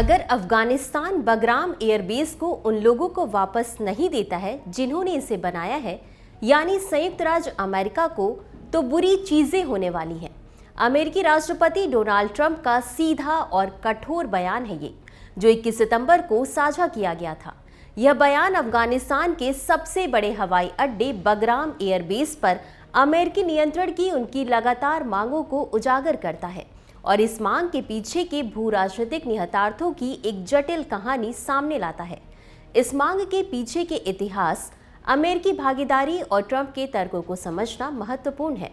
अगर अफगानिस्तान बगराम एयरबेस को उन लोगों को वापस नहीं देता है जिन्होंने इसे बनाया है, यानी संयुक्त राज्य अमेरिका को, तो बुरी चीजें होने वाली हैं। अमेरिकी राष्ट्रपति डोनाल्ड ट्रंप का सीधा और कठोर बयान है ये, जो 21 सितंबर को साझा किया गया था। यह बयान अफगानिस्तान के सबसे बड़े हवाई अड्डे बगराम एयरबेस पर अमेरिकी नियंत्रण की उनकी लगातार मांगों को उजागर करता है और इस मांग के पीछे के भू राजनीतिक निहितार्थों की एक जटिल कहानी सामने लाता है। इस मांग के पीछे के इतिहास, अमेरिकी भागीदारी और ट्रंप के तर्कों को समझना महत्वपूर्ण है,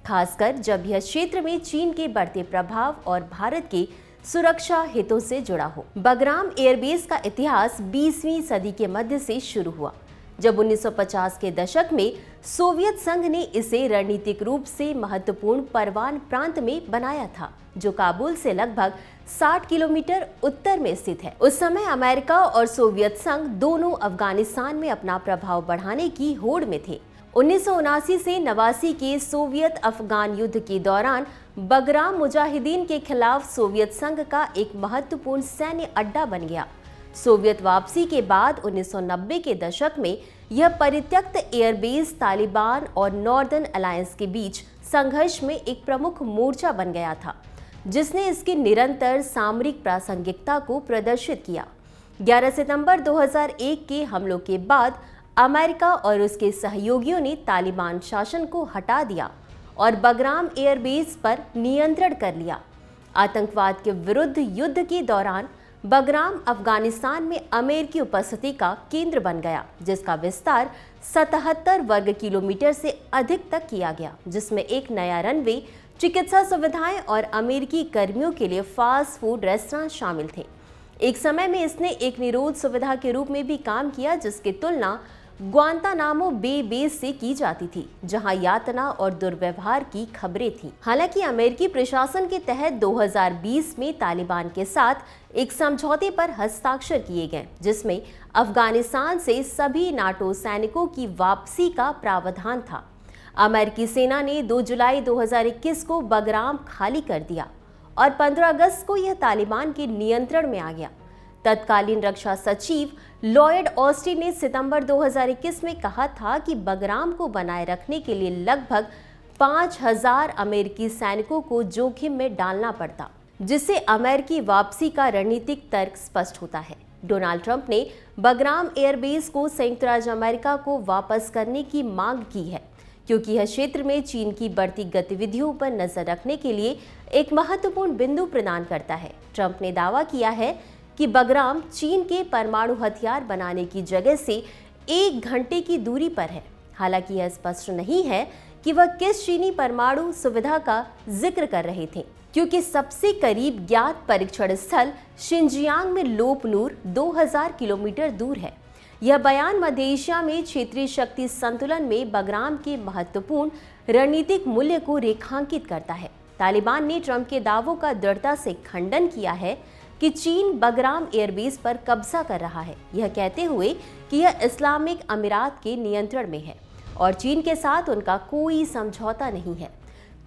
खासकर जब यह क्षेत्र में चीन के बढ़ते प्रभाव और भारत के सुरक्षा हितों से जुड़ा हो। बगराम एयरबेस का इतिहास 20वीं सदी के मध्य से शुरू हुआ, जब 1950 के दशक में सोवियत संघ ने इसे रणनीतिक रूप से महत्वपूर्ण परवान प्रांत में बनाया था, जो काबुल से लगभग 60 किलोमीटर उत्तर में स्थित है। उस समय अमेरिका और सोवियत संघ दोनों अफगानिस्तान में अपना प्रभाव बढ़ाने की होड़ में थे। 1979 से 89 के सोवियत अफगान युद्ध के दौरान बगराम मुजाहिदीन के खिलाफ सोवियत संघ का एक महत्वपूर्ण सैन्य अड्डा बन गया। सोवियत वापसी के बाद 1990 के दशक में यह परित्यक्त एयरबेस तालिबान और नॉर्दर्न अलायंस के बीच संघर्ष में एक प्रमुख मोर्चा बन गया था, जिसने इसकी निरंतर सामरिक प्रासंगिकता को प्रदर्शित किया। 11 सितंबर 2001 के हमलों के बाद अमेरिका और उसके सहयोगियों ने तालिबान शासन को हटा दिया और बगराम एयरबेस पर नियंत्रण कर लिया। आतंकवाद के विरुद्ध युद्ध के दौरान बगराम अफगानिस्तान में अमेरिकी उपस्थिति का केंद्र बन गया, जिसका विस्तार 77 वर्ग किलोमीटर से अधिक तक किया गया, जिसमें एक नया रनवे, चिकित्सा सुविधाएं और अमेरिकी कर्मियों के लिए फास्ट फूड रेस्तरां शामिल थे। एक समय में इसने एक निरोध सुविधा के रूप में भी काम किया, जिसकी तुलना ग्वांतानामो बे बेस से की जाती थी, जहां यातना और दुर्व्यवहार की खबरें थीं। हालांकि अमेरिकी प्रशासन के तहत 2020 में तालिबान के साथ एक समझौते पर हस्ताक्षर किए गए, जिसमें अफगानिस्तान से सभी नाटो सैनिकों की वापसी का प्रावधान था। अमेरिकी सेना ने 2 जुलाई 2021 को बगराम खाली कर दिया और 15 अगस्त को यह तालिबान के नियंत्रण में आ गया। तत्कालीन रक्षा सचिव लॉयड ऑस्टिन ने सितंबर 2021 में कहा था कि बगराम को बनाए रखने के लिए लगभग 5000 अमेरिकी सैनिकों को जोखिम में डालना पड़ता, जिससे अमेरिकी वापसी का रणनीतिक तर्क स्पष्ट होता है। डोनाल्ड ट्रंप ने बगराम एयरबेस को संयुक्त राज्य अमेरिका को वापस करने की मांग की है, क्योंकि यह क्षेत्र में चीन की बढ़ती गतिविधियों पर नजर रखने के लिए एक महत्वपूर्ण बिंदु प्रदान करता है। ट्रंप ने दावा किया है कि बगराम चीन के परमाणु हथियार बनाने की जगह से 1 घंटे की दूरी पर है। हालांकि यह स्पष्ट नहीं है कि वह किस चीनी परमाणु सुविधा का जिक्र कर रहे थे, क्योंकि सबसे करीब ज्ञात परीक्षण स्थल शिनजियांग में लोपनूर 2000 किलोमीटर दूर है। यह बयान मध्य एशिया में क्षेत्रीय शक्ति संतुलन में बगराम के महत्वपूर्ण रणनीतिक मूल्य को रेखांकित करता है। तालिबान ने ट्रंप के दावों का दृढ़ता से खंडन किया है कि चीन बगराम एयरबेस पर कब्जा कर रहा है, यह कहते हुए कि यह इस्लामिक अमीरात के नियंत्रण में है और चीन के साथ उनका कोई समझौता नहीं है।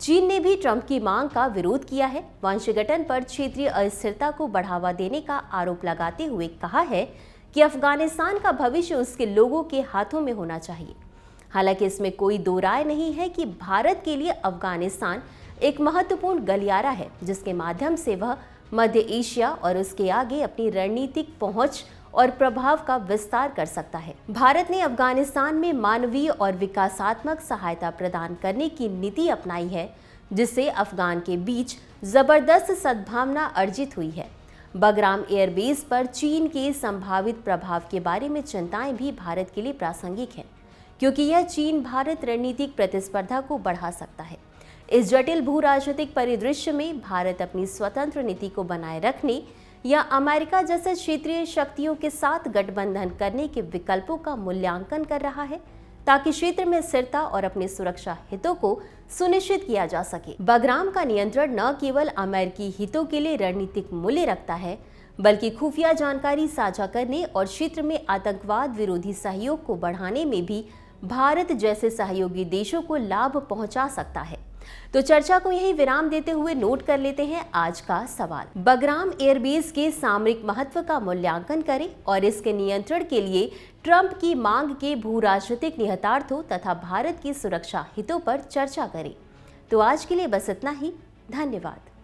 चीन ने भी ट्रंप की मांग का विरोध किया है, वंशगठन पर क्षेत्रीय अस्थिरता को बढ़ावा देने का आरोप लगाते हुए कहा है कि अफगानिस्तान का भविष्य उसके लोगों के हाथों में होना चाहिए। हालांकि इसमें कोई दो राय नहीं है कि भारत के लिए अफगानिस्तान एक महत्वपूर्ण गलियारा है, जिसके माध्यम से वह मध्य एशिया और उसके आगे अपनी रणनीतिक पहुंच और प्रभाव का विस्तार कर सकता है। भारत ने अफगानिस्तान में मानवीय और विकासात्मक सहायता प्रदान करने की नीति अपनाई है, जिससे अफगान के बीच जबरदस्त सद्भावना अर्जित हुई है। बगराम एयरबेस पर चीन के संभावित प्रभाव के बारे में चिंताएं भी भारत के लिए प्रासंगिक हैं, क्योंकि यह चीन भारत रणनीतिक प्रतिस्पर्धा को बढ़ा सकता है। इस जटिल भू राजनीतिक परिदृश्य में भारत अपनी स्वतंत्र नीति को बनाए रखने या अमेरिका जैसे क्षेत्रीय शक्तियों के साथ गठबंधन करने के विकल्पों का मूल्यांकन कर रहा है, ताकि क्षेत्र में स्थिरता और अपने सुरक्षा हितों को सुनिश्चित किया जा सके। बगराम का नियंत्रण न केवल अमेरिकी हितों के लिए रणनीतिक मूल्य रखता है, बल्कि खुफिया जानकारी साझा करने और क्षेत्र में आतंकवाद विरोधी सहयोग को बढ़ाने में भी भारत जैसे सहयोगी देशों को लाभ पहुंचा सकता है। तो चर्चा को यही विराम देते हुए नोट कर लेते हैं आज का सवाल। बगराम एयरबेस के सामरिक महत्व का मूल्यांकन करें और इसके नियंत्रण के लिए ट्रंप की मांग के भू राजनीतिक निहितार्थों तथा भारत की सुरक्षा हितों पर चर्चा करें। तो आज के लिए बस इतना ही। धन्यवाद।